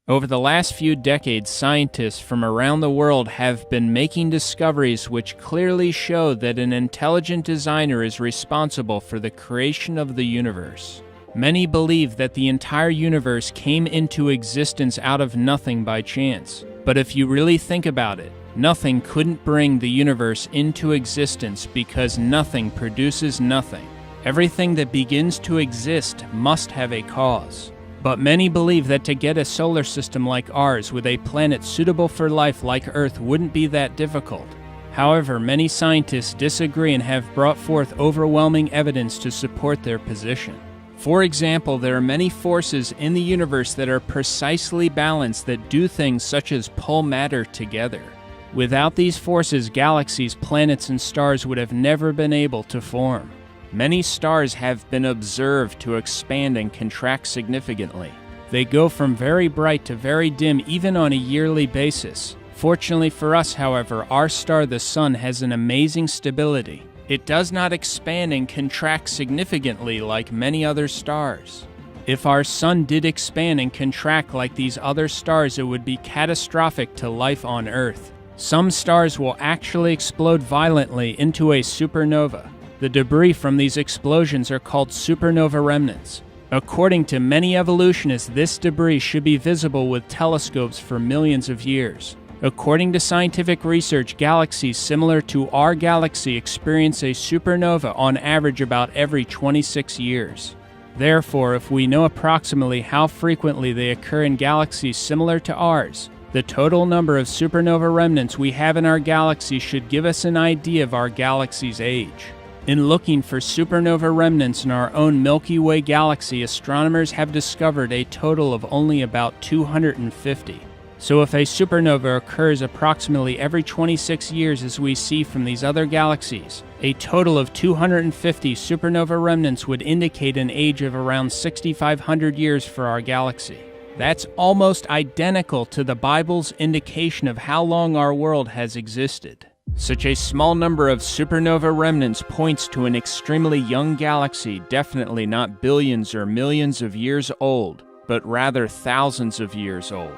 Over the last few decades, scientists from around the world have been making discoveries which clearly show that an intelligent designer is responsible for the creation of the universe. Many believe that the entire universe came into existence out of nothing by chance. But if you really think about it, nothing couldn't bring the universe into existence because nothing produces nothing. Everything that begins to exist must have a cause. But many believe that to get a solar system like ours with a planet suitable for life like Earth wouldn't be that difficult. However, many scientists disagree and have brought forth overwhelming evidence to support their position. For example, there are many forces in the universe that are precisely balanced that do things such as pull matter together. Without these forces, galaxies, planets, and stars would have never been able to form. Many stars have been observed to expand and contract significantly. They go from very bright to very dim even on a yearly basis. Fortunately for us, however, our star, the Sun, has an amazing stability. It does not expand and contract significantly like many other stars. If our Sun did expand and contract like these other stars, it would be catastrophic to life on Earth. Some stars will actually explode violently into a supernova. The debris from these explosions are called supernova remnants. According to many evolutionists, this debris should be visible with telescopes for millions of years. According to scientific research, galaxies similar to our galaxy experience a supernova on average about every 26 years. Therefore, if we know approximately how frequently they occur in galaxies similar to ours, the total number of supernova remnants we have in our galaxy should give us an idea of our galaxy's age. In looking for supernova remnants in our own Milky Way galaxy, astronomers have discovered a total of only about 250. So if a supernova occurs approximately every 26 years as we see from these other galaxies, a total of 250 supernova remnants would indicate an age of around 6,500 years for our galaxy. That's almost identical to the Bible's indication of how long our world has existed. Such a small number of supernova remnants points to an extremely young galaxy, definitely not billions or millions of years old, but rather thousands of years old.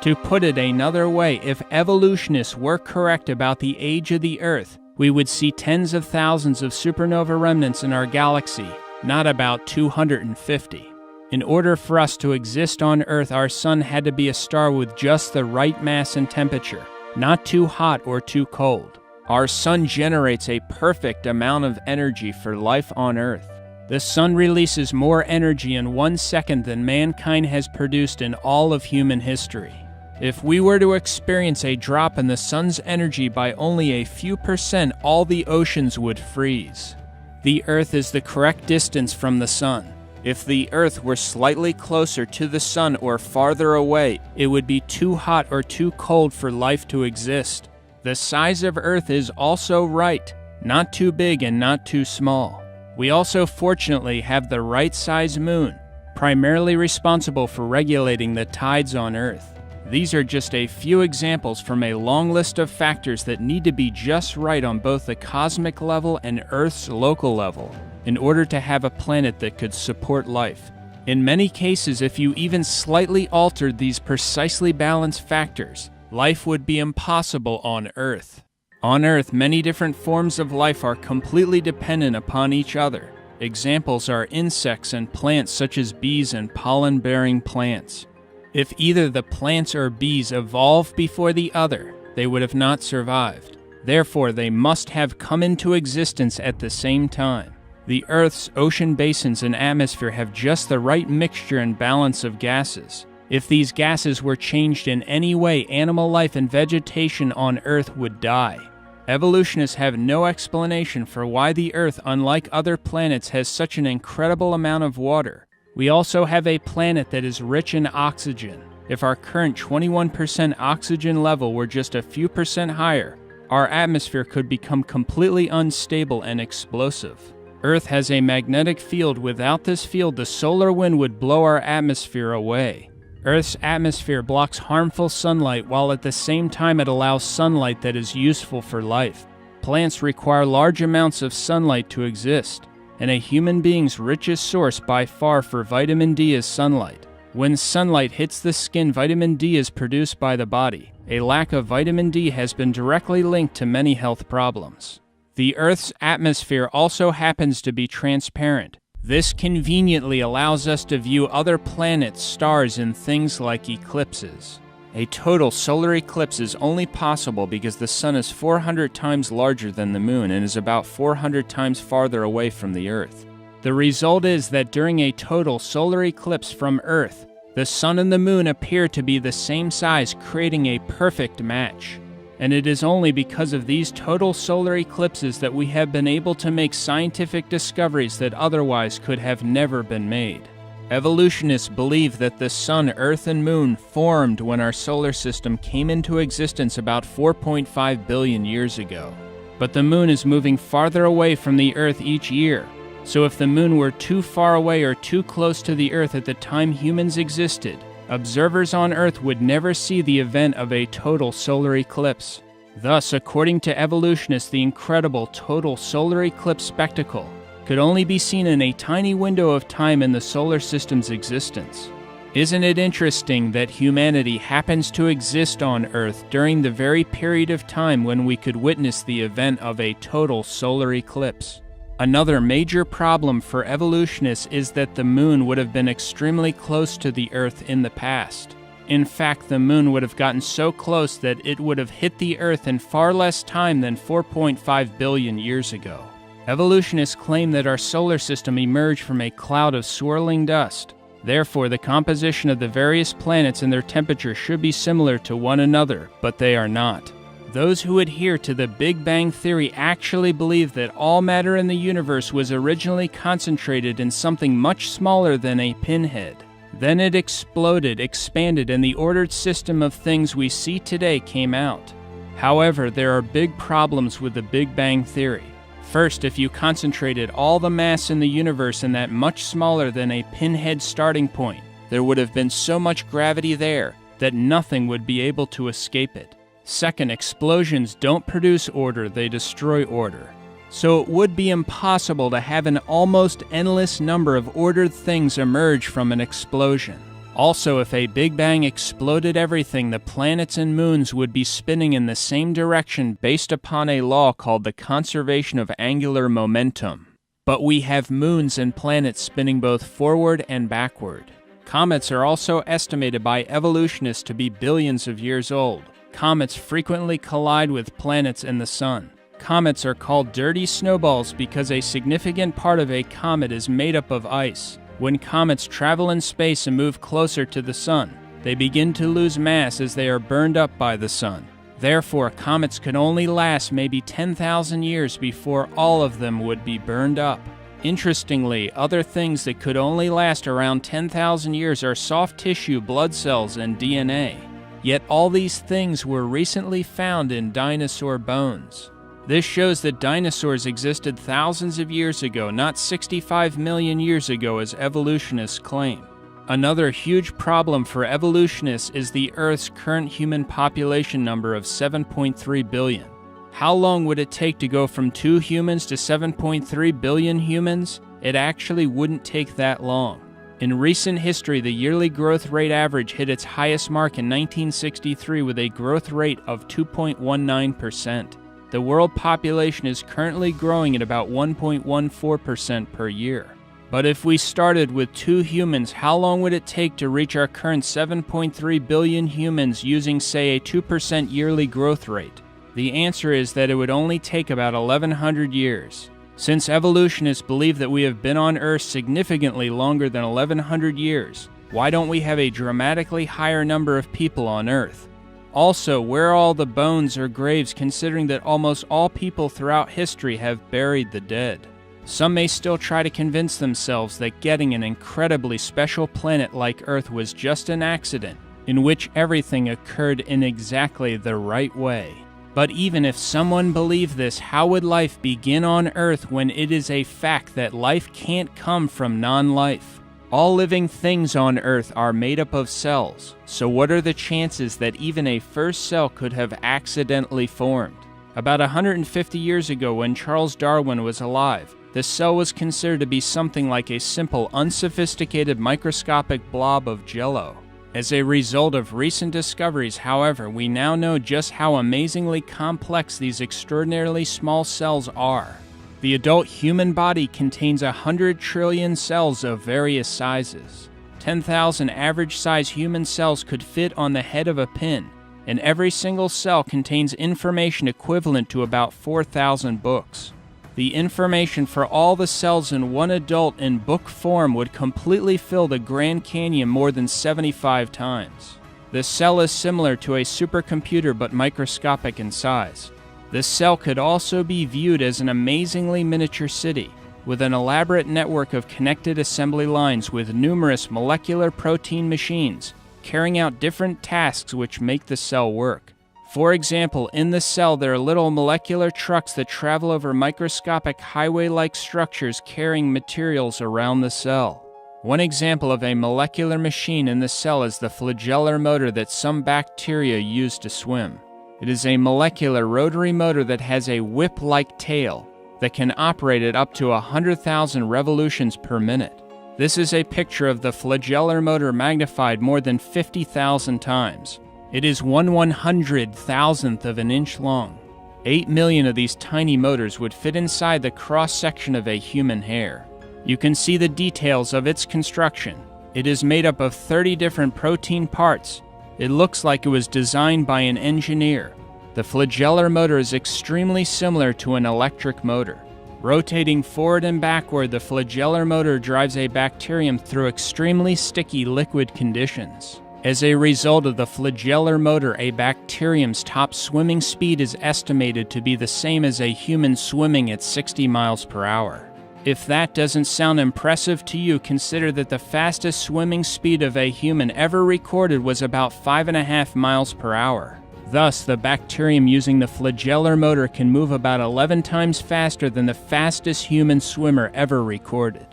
To put it another way, if evolutionists were correct about the age of the Earth, we would see tens of thousands of supernova remnants in our galaxy, not about 250. In order for us to exist on Earth, our Sun had to be a star with just the right mass and temperature, not too hot or too cold. Our Sun generates a perfect amount of energy for life on Earth. The Sun releases more energy in 1 second than mankind has produced in all of human history. If we were to experience a drop in the Sun's energy by only a few percent, all the oceans would freeze. The Earth is the correct distance from the Sun. If the Earth were slightly closer to the Sun or farther away, it would be too hot or too cold for life to exist. The size of Earth is also right, not too big and not too small. We also fortunately have the right size moon, primarily responsible for regulating the tides on Earth. These are just a few examples from a long list of factors that need to be just right on both the cosmic level and Earth's local level in order to have a planet that could support life. In many cases, if you even slightly altered these precisely balanced factors, life would be impossible on Earth. On Earth, many different forms of life are completely dependent upon each other. Examples are insects and plants such as bees and pollen-bearing plants. If either the plants or bees evolved before the other, they would have not survived. Therefore, they must have come into existence at the same time. The Earth's ocean basins and atmosphere have just the right mixture and balance of gases. If these gases were changed in any way, animal life and vegetation on Earth would die. Evolutionists have no explanation for why the Earth, unlike other planets, has such an incredible amount of water. We also have a planet that is rich in oxygen. If our current 21% oxygen level were just a few percent higher, our atmosphere could become completely unstable and explosive. Earth has a magnetic field. Without this field, the solar wind would blow our atmosphere away. Earth's atmosphere blocks harmful sunlight, while at the same time it allows sunlight that is useful for life. Plants require large amounts of sunlight to exist, and a human being's richest source by far for vitamin D is sunlight. When sunlight hits the skin, vitamin D is produced by the body. A lack of vitamin D has been directly linked to many health problems. The Earth's atmosphere also happens to be transparent. This conveniently allows us to view other planets, stars, and things like eclipses. A total solar eclipse is only possible because the sun is 400 times larger than the moon and is about 400 times farther away from the Earth. The result is that during a total solar eclipse from Earth, the sun and the moon appear to be the same size, creating a perfect match. And it is only because of these total solar eclipses that we have been able to make scientific discoveries that otherwise could have never been made. Evolutionists believe that the sun, Earth, and moon formed when our solar system came into existence about 4.5 billion years ago. But the moon is moving farther away from the Earth each year. So if the moon were too far away or too close to the Earth at the time humans existed, observers on Earth would never see the event of a total solar eclipse. Thus, according to evolutionists, the incredible total solar eclipse spectacle could only be seen in a tiny window of time in the solar system's existence. Isn't it interesting that humanity happens to exist on Earth during the very period of time when we could witness the event of a total solar eclipse? Another major problem for evolutionists is that the moon would have been extremely close to the Earth in the past. In fact, the moon would have gotten so close that it would have hit the Earth in far less time than 4.5 billion years ago. Evolutionists claim that our solar system emerged from a cloud of swirling dust. Therefore, the composition of the various planets and their temperature should be similar to one another, but they are not. Those who adhere to the Big Bang Theory actually believe that all matter in the universe was originally concentrated in something much smaller than a pinhead. Then it exploded, expanded, and the ordered system of things we see today came out. However, there are big problems with the Big Bang Theory. First, if you concentrated all the mass in the universe in that much smaller than a pinhead starting point, there would have been so much gravity there that nothing would be able to escape it. Second, explosions don't produce order, they destroy order. So it would be impossible to have an almost endless number of ordered things emerge from an explosion. Also, if a Big Bang exploded everything, the planets and moons would be spinning in the same direction based upon a law called the conservation of angular momentum. But we have moons and planets spinning both forward and backward. Comets are also estimated by evolutionists to be billions of years old. Comets frequently collide with planets and the sun. Comets are called dirty snowballs because a significant part of a comet is made up of ice. When comets travel in space and move closer to the sun, they begin to lose mass as they are burned up by the sun. Therefore, comets could only last maybe 10,000 years before all of them would be burned up. Interestingly, other things that could only last around 10,000 years are soft tissue, blood cells, and DNA. Yet all these things were recently found in dinosaur bones. This shows that dinosaurs existed thousands of years ago, not 65 million years ago as evolutionists claim. Another huge problem for evolutionists is the Earth's current human population number of 7.3 billion. How long would it take to go from 2 humans to 7.3 billion humans? It actually wouldn't take that long. In recent history, the yearly growth rate average hit its highest mark in 1963 with a growth rate of 2.19%. The world population is currently growing at about 1.14% per year. But if we started with 2 humans, how long would it take to reach our current 7.3 billion humans using, say, a 2% yearly growth rate? The answer is that it would only take about 1,100 years. Since evolutionists believe that we have been on Earth significantly longer than 1,100 years, why don't we have a dramatically higher number of people on Earth? Also, where are all the bones or graves considering that almost all people throughout history have buried the dead? Some may still try to convince themselves that getting an incredibly special planet like Earth was just an accident, in which everything occurred in exactly the right way. But even if someone believed this, how would life begin on Earth when it is a fact that life can't come from non-life? All living things on Earth are made up of cells, so what are the chances that even a first cell could have accidentally formed? About 150 years ago, when Charles Darwin was alive, the cell was considered to be something like a simple, unsophisticated microscopic blob of jello. As a result of recent discoveries, however, we now know just how amazingly complex these extraordinarily small cells are. The adult human body contains 100 trillion cells of various sizes. 10,000 average-size human cells could fit on the head of a pin, and every single cell contains information equivalent to about 4,000 books. The information for all the cells in one adult in book form would completely fill the Grand Canyon more than 75 times. The cell is similar to a supercomputer but microscopic in size. The cell could also be viewed as an amazingly miniature city, with an elaborate network of connected assembly lines with numerous molecular protein machines, carrying out different tasks which make the cell work. For example, in the cell there are little molecular trucks that travel over microscopic highway-like structures carrying materials around the cell. One example of a molecular machine in the cell is the flagellar motor that some bacteria use to swim. It is a molecular rotary motor that has a whip-like tail that can operate at up to 100,000 revolutions per minute. This is a picture of the flagellar motor magnified more than 50,000 times. It is 1/100,000th of an inch long. 8 million of these tiny motors would fit inside the cross-section of a human hair. You can see the details of its construction. It is made up of 30 different protein parts. It looks like it was designed by an engineer. The flagellar motor is extremely similar to an electric motor. Rotating forward and backward, the flagellar motor drives a bacterium through extremely sticky liquid conditions. As a result of the flagellar motor, a bacterium's top swimming speed is estimated to be the same as a human swimming at 60 miles per hour. If that doesn't sound impressive to you, consider that the fastest swimming speed of a human ever recorded was about 5.5 miles per hour. Thus, the bacterium using the flagellar motor can move about 11 times faster than the fastest human swimmer ever recorded.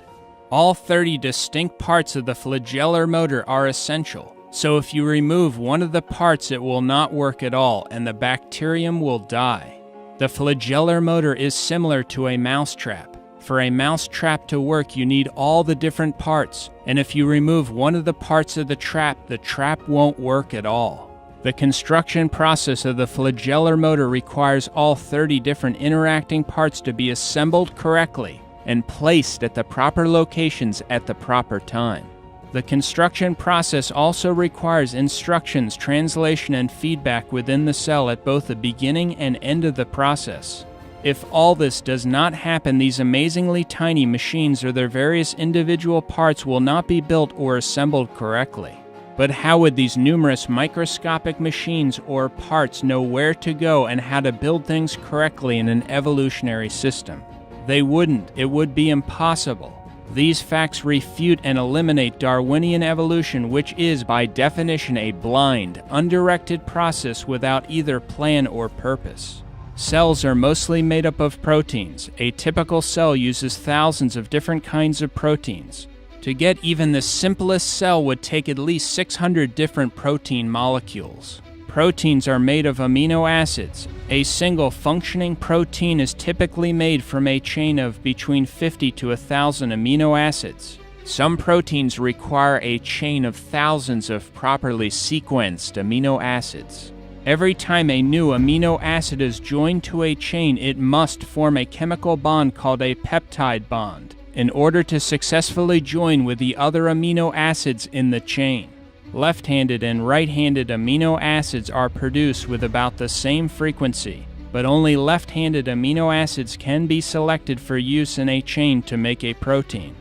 All 30 distinct parts of the flagellar motor are essential. So if you remove one of the parts, it will not work at all, and the bacterium will die. The flagellar motor is similar to a mousetrap. For a mousetrap to work, you need all the different parts, and if you remove one of the parts of the trap won't work at all. The construction process of the flagellar motor requires all 30 different interacting parts to be assembled correctly and placed at the proper locations at the proper time. The construction process also requires instructions, translation, and feedback within the cell at both the beginning and end of the process. If all this does not happen, these amazingly tiny machines or their various individual parts will not be built or assembled correctly. But how would these numerous microscopic machines or parts know where to go and how to build things correctly in an evolutionary system? They wouldn't. It would be impossible. These facts refute and eliminate Darwinian evolution, which is, by definition, a blind, undirected process without either plan or purpose. Cells are mostly made up of proteins. A typical cell uses thousands of different kinds of proteins. To get even the simplest cell would take at least 600 different protein molecules. Proteins are made of amino acids. A single functioning protein is typically made from a chain of between 50 to 1,000 amino acids. Some proteins require a chain of thousands of properly sequenced amino acids. Every time a new amino acid is joined to a chain, it must form a chemical bond called a peptide bond in order to successfully join with the other amino acids in the chain. Left-handed and right-handed amino acids are produced with about the same frequency, but only left-handed amino acids can be selected for use in a chain to make a protein.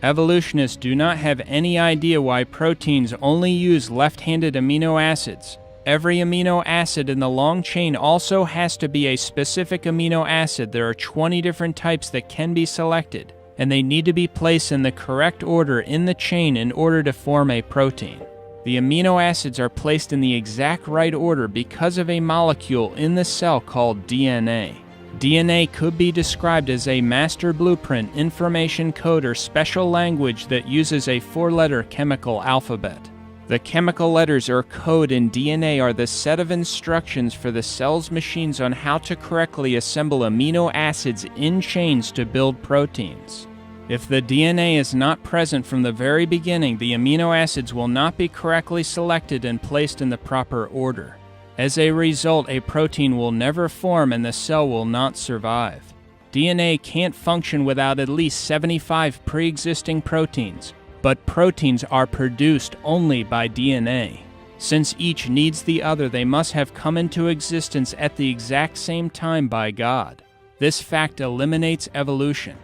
Evolutionists do not have any idea why proteins only use left-handed amino acids. Every amino acid in the long chain also has to be a specific amino acid. There are 20 different types that can be selected, and they need to be placed in the correct order in the chain in order to form a protein. The amino acids are placed in the exact right order because of a molecule in the cell called DNA. DNA could be described as a master blueprint, information code, or special language that uses a 4-letter chemical alphabet. The chemical letters or code in DNA are the set of instructions for the cell's machines on how to correctly assemble amino acids in chains to build proteins. If the DNA is not present from the very beginning, the amino acids will not be correctly selected and placed in the proper order. As a result, a protein will never form and the cell will not survive. DNA can't function without at least 75 pre-existing proteins, but proteins are produced only by DNA. Since each needs the other, they must have come into existence at the exact same time by God. This fact eliminates evolution.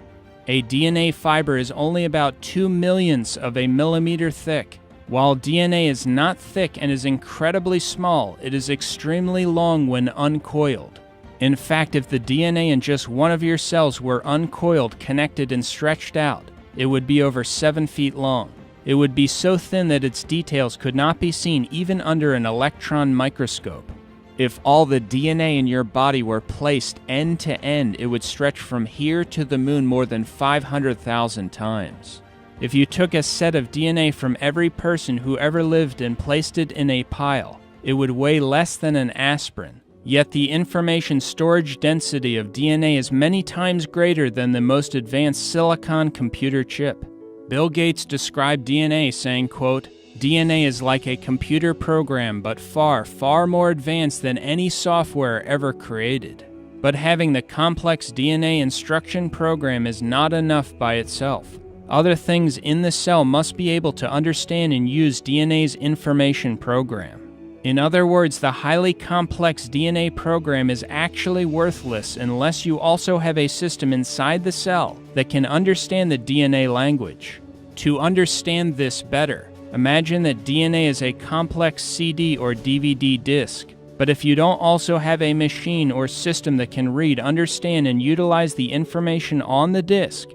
A DNA fiber is only about 2/millionths of a millimeter thick. While DNA is not thick and is incredibly small, it is extremely long when uncoiled. In fact, if the DNA in just one of your cells were uncoiled, connected, and stretched out, it would be over 7 feet long. It would be so thin that its details could not be seen even under an electron microscope. If all the DNA in your body were placed end to end, it would stretch from here to the moon more than 500,000 times. If you took a set of DNA from every person who ever lived and placed it in a pile, it would weigh less than an aspirin. Yet the information storage density of DNA is many times greater than the most advanced silicon computer chip. Bill Gates described DNA saying, quote, "DNA is like a computer program, but far, far more advanced than any software ever created. But having the complex DNA instruction program is not enough by itself. Other things in the cell must be able to understand and use DNA's information program. In other words, the highly complex DNA program is actually worthless unless you also have a system inside the cell that can understand the DNA language. To understand this better, imagine that DNA is a complex CD or DVD disc. But if you don't also have a machine or system that can read, understand, and utilize the information on the disc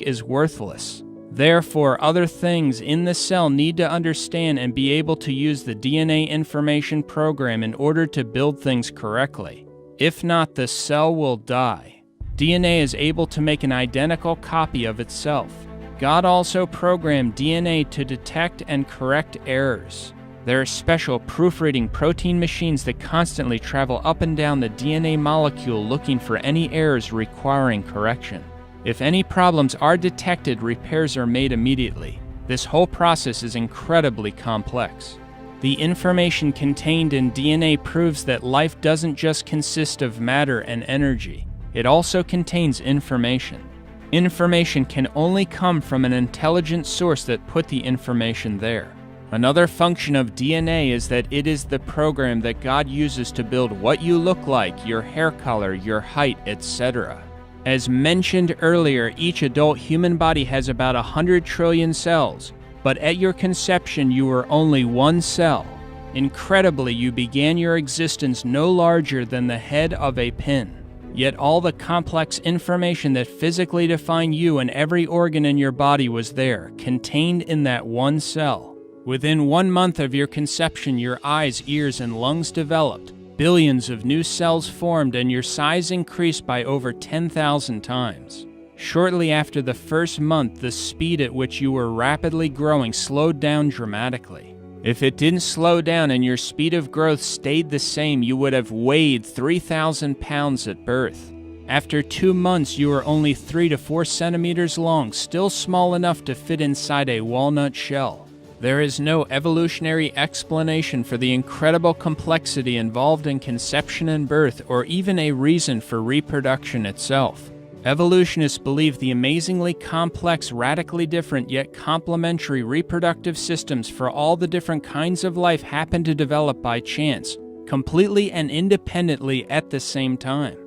is worthless. Therefore, other things in the cell need to understand and be able to use the DNA information program in order to build things correctly. If not, the cell will die. DNA is able to make an identical copy of itself. God also programmed DNA to detect and correct errors. There are special proofreading protein machines that constantly travel up and down the DNA molecule looking for any errors requiring correction. If any problems are detected, repairs are made immediately. This whole process is incredibly complex. The information contained in DNA proves that life doesn't just consist of matter and energy. It also contains information. Information can only come from an intelligent source that put the information there. Another function of DNA is that it is the program that God uses to build what you look like, your hair color, your height, etc. As mentioned earlier, each adult human body has about 100 trillion cells, but at your conception you were only one cell. Incredibly, you began your existence no larger than the head of a pin. Yet all the complex information that physically defined you and every organ in your body was there, contained in that one cell. Within 1 month of your conception, your eyes, ears, and lungs developed. Billions of new cells formed and your size increased by over 10,000 times. Shortly after the first month, the speed at which you were rapidly growing slowed down dramatically. If it didn't slow down and your speed of growth stayed the same, you would have weighed 3,000 pounds at birth. After 2 months, you were only 3 to 4 centimeters long, still small enough to fit inside a walnut shell. There is no evolutionary explanation for the incredible complexity involved in conception and birth, or even a reason for reproduction itself. Evolutionists believe the amazingly complex, radically different yet complementary reproductive systems for all the different kinds of life happen to develop by chance, completely and independently at the same time.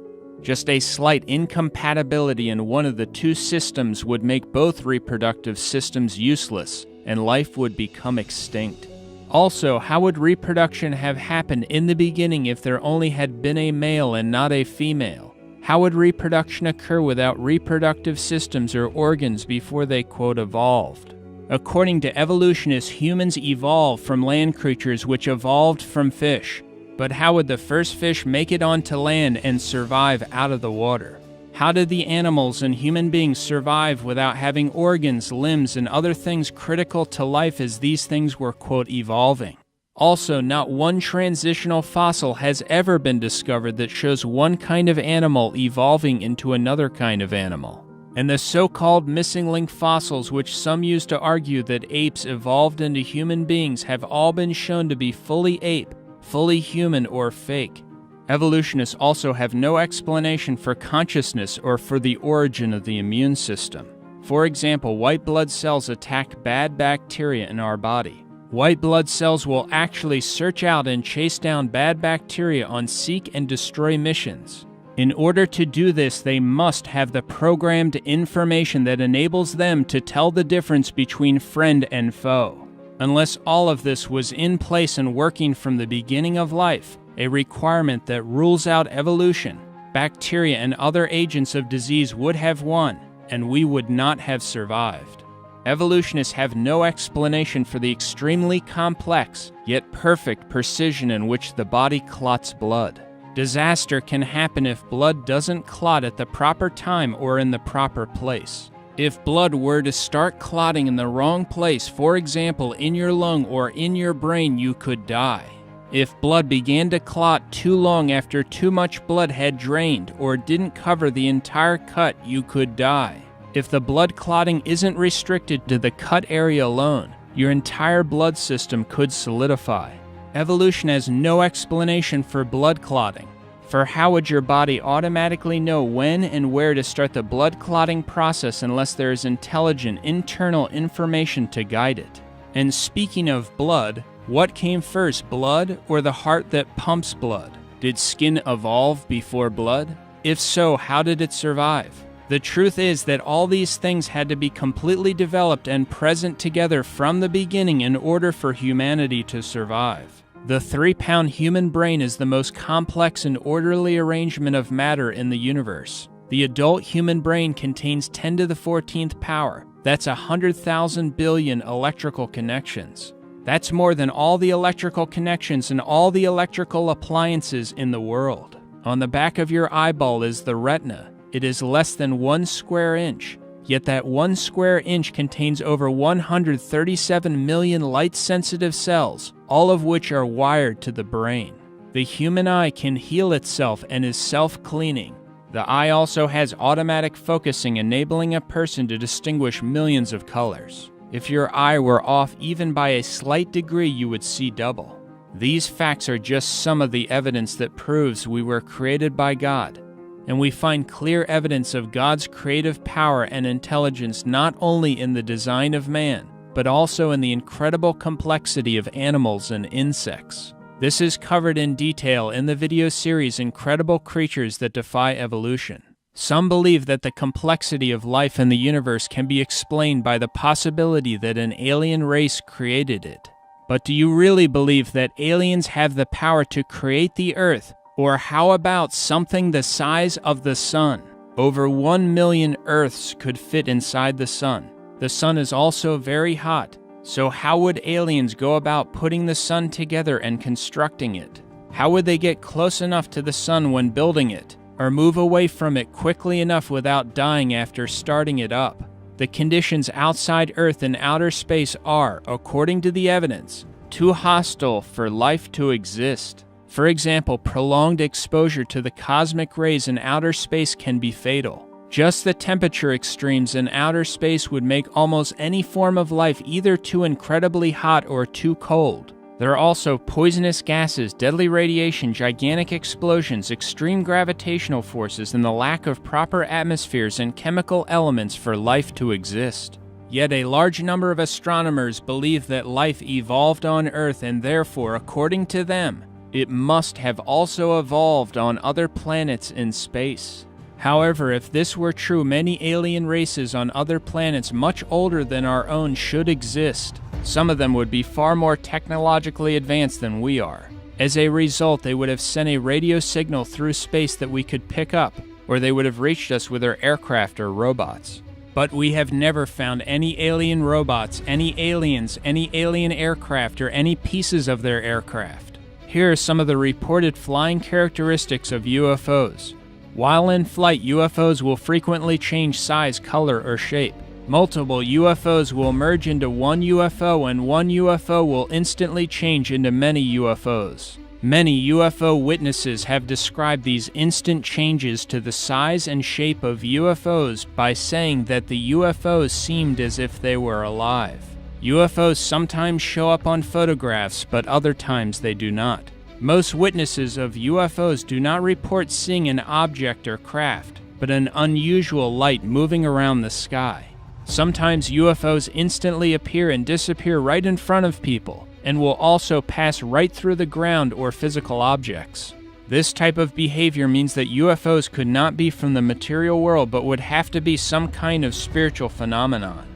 Just a slight incompatibility in one of the two systems would make both reproductive systems useless, and life would become extinct. Also, how would reproduction have happened in the beginning if there only had been a male and not a female? How would reproduction occur without reproductive systems or organs before they, quote, evolved? According to evolutionists, humans evolved from land creatures which evolved from fish. But how would the first fish make it onto land and survive out of the water? How did the animals and human beings survive without having organs, limbs, and other things critical to life as these things were, quote, evolving? Also, not one transitional fossil has ever been discovered that shows one kind of animal evolving into another kind of animal. And the so-called missing link fossils, which some use to argue that apes evolved into human beings, have all been shown to be fully ape, fully human, or fake. Evolutionists also have no explanation for consciousness or for the origin of the immune system. For example, white blood cells attack bad bacteria in our body. White blood cells will actually search out and chase down bad bacteria on seek and destroy missions. In order to do this, they must have the programmed information that enables them to tell the difference between friend and foe. Unless all of this was in place and working from the beginning of life, a requirement that rules out evolution, bacteria and other agents of disease would have won, and we would not have survived. Evolutionists have no explanation for the extremely complex, yet perfect precision in which the body clots blood. Disaster can happen if blood doesn't clot at the proper time or in the proper place. If blood were to start clotting in the wrong place, for example, in your lung or in your brain, you could die. If blood began to clot too long after too much blood had drained or didn't cover the entire cut, you could die. If the blood clotting isn't restricted to the cut area alone, your entire blood system could solidify. Evolution has no explanation for blood clotting. For how would your body automatically know when and where to start the blood clotting process unless there is intelligent internal information to guide it? And speaking of blood, what came first, blood or the heart that pumps blood? Did skin evolve before blood? If so, how did it survive? The truth is that all these things had to be completely developed and present together from the beginning in order for humanity to survive. The 3-pound human brain is the most complex and orderly arrangement of matter in the universe. The adult human brain contains 10 to the 14th power. That's 100,000 billion electrical connections. That's more than all the electrical connections and all the electrical appliances in the world. On the back of your eyeball is the retina. It is less than 1 square inch. Yet that 1 square inch contains over 137 million light-sensitive cells, all of which are wired to the brain. The human eye can heal itself and is self-cleaning. The eye also has automatic focusing, enabling a person to distinguish millions of colors. If your eye were off even by a slight degree, you would see double. These facts are just some of the evidence that proves we were created by God. And we find clear evidence of God's creative power and intelligence not only in the design of man, but also in the incredible complexity of animals and insects. This is covered in detail in the video series Incredible Creatures That Defy Evolution. Some believe that the complexity of life in the universe can be explained by the possibility that an alien race created it. But do you really believe that aliens have the power to create the Earth? Or how about something the size of the sun? Over 1 million Earths could fit inside the sun. The sun is also very hot. So how would aliens go about putting the sun together and constructing it? How would they get close enough to the sun when building it? Or move away from it quickly enough without dying after starting it up? The conditions outside Earth and outer space are, according to the evidence, too hostile for life to exist. For example, prolonged exposure to the cosmic rays in outer space can be fatal. Just the temperature extremes in outer space would make almost any form of life either too incredibly hot or too cold. There are also poisonous gases, deadly radiation, gigantic explosions, extreme gravitational forces, and the lack of proper atmospheres and chemical elements for life to exist. Yet a large number of astronomers believe that life evolved on Earth and therefore, according to them, it must have also evolved on other planets in space. However, if this were true, many alien races on other planets much older than our own should exist. Some of them would be far more technologically advanced than we are. As a result, they would have sent a radio signal through space that we could pick up, or they would have reached us with their aircraft or robots. But we have never found any alien robots, any aliens, any alien aircraft, or any pieces of their aircraft. Here are some of the reported flying characteristics of UFOs. While in flight, UFOs will frequently change size, color, or shape. Multiple UFOs will merge into one UFO, and one UFO will instantly change into many UFOs. Many UFO witnesses have described these instant changes to the size and shape of UFOs by saying that the UFOs seemed as if they were alive. UFOs sometimes show up on photographs, but other times they do not. Most witnesses of UFOs do not report seeing an object or craft, but an unusual light moving around the sky. Sometimes UFOs instantly appear and disappear right in front of people, and will also pass right through the ground or physical objects. This type of behavior means that UFOs could not be from the material world, but would have to be some kind of spiritual phenomenon.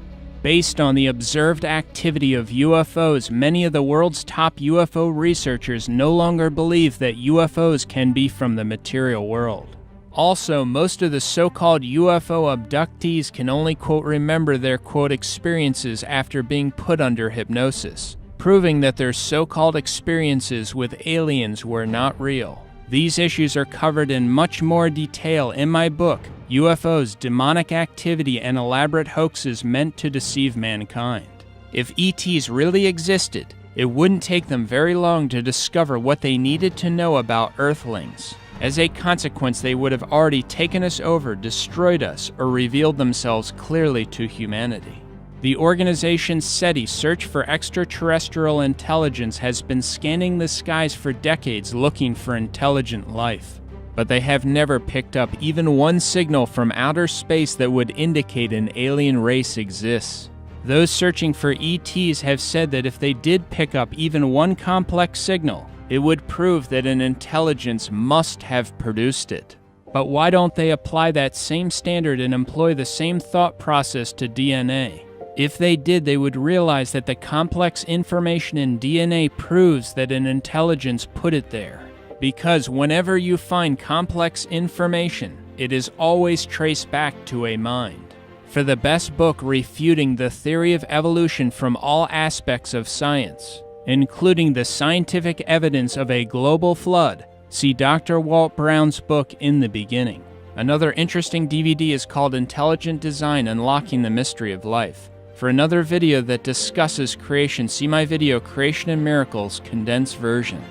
Based on the observed activity of UFOs, many of the world's top UFO researchers no longer believe that UFOs can be from the material world. Also, most of the so-called UFO abductees can only, quote, remember their, quote, experiences after being put under hypnosis, proving that their so-called experiences with aliens were not real. These issues are covered in much more detail in my book, UFOs, Demonic Activity and Elaborate Hoaxes Meant to Deceive Mankind. If ETs really existed, it wouldn't take them very long to discover what they needed to know about Earthlings. As a consequence, they would have already taken us over, destroyed us, or revealed themselves clearly to humanity. The organization SETI, Search for Extraterrestrial Intelligence, has been scanning the skies for decades looking for intelligent life. But they have never picked up even one signal from outer space that would indicate an alien race exists. Those searching for ETs have said that if they did pick up even one complex signal, it would prove that an intelligence must have produced it. But why don't they apply that same standard and employ the same thought process to DNA? If they did, they would realize that the complex information in DNA proves that an intelligence put it there. Because whenever you find complex information, it is always traced back to a mind. For the best book refuting the theory of evolution from all aspects of science, including the scientific evidence of a global flood, see Dr. Walt Brown's book In the Beginning. Another interesting DVD is called Intelligent Design: Unlocking the Mystery of Life. For another video that discusses creation, see my video Creation and Miracles, condensed version.